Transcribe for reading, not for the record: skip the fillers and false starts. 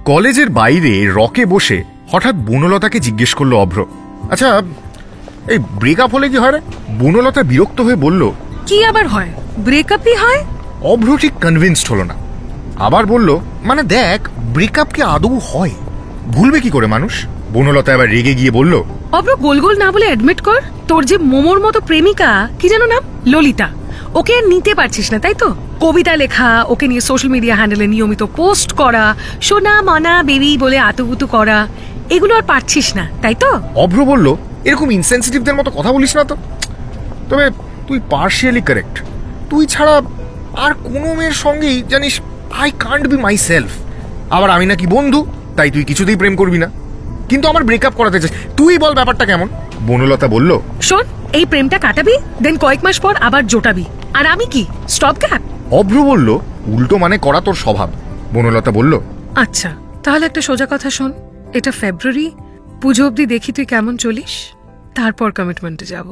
কলেজের বাইরে রকে বসে হঠাৎ বনলতাকে জিজ্ঞেস করলো অভ্র, আচ্ছা এই ব্রেকআপ হলে কি হয় রে? বনলতা বিরক্ত হয়ে বলল, কি আবার হয়? ব্রেকআপই হয়। অভ্র ঠিক কনভিন্সড হলো না, আবার বলল, মানে দেখ, ব্রেকআপ কি আদৌ হয়? ভুলবে কি করে মানুষ? বনলতা এবার রেগে গিয়ে বলল, অব্র গোল গোল না বলে অ্যাডমিট কর, তোর যে মোমোর মতো প্রেমিকা, কি যেন নাম, ললিতা, ওকে নিতে পারছিস না তাই তো? কবিতা লেখা, ওকে নিয়ে সোশ্যাল মিডিয়া হ্যান্ডেলে নিয়মিত পোস্ট করা, সোনা মনা বেবি বলে আতুগুতু করা, এগুলো আর পারছিস না তাই তো? অভ্র বলল, এরকম ইনসেনসিটিভদের মতো কথা বলিস না তো। তবে তুই পার্শিয়ালি কারেক্ট। তুই ছাড়া আর কোনো মেয়ের সঙ্গেই জানিস I can't be my self. আবার আমি নাকি বন্ধু, তাই তুই কিছুতেই প্রেম করবি না, কিন্তু আমার ব্রেকআপ করাতে চাস। তুই বল ব্যাপারটা কেমন? বনলতা বলল, শোন, এই প্রেমটা কাটাবি, দেন কয়েক মাস পর আবার জোটাবি, আর আমি কি স্টপ গ্যাপ? অভ্র বলল, উল্টো মানে করা তোর স্বভাব। বনলতা বলল, আচ্ছা তাহলে একটা সোজা কথা শোন, এটা ফেব্রুয়ারি, পুজো অব্দি দেখি তুই কেমন চলিস, তারপর কমিটমেন্টে যাব।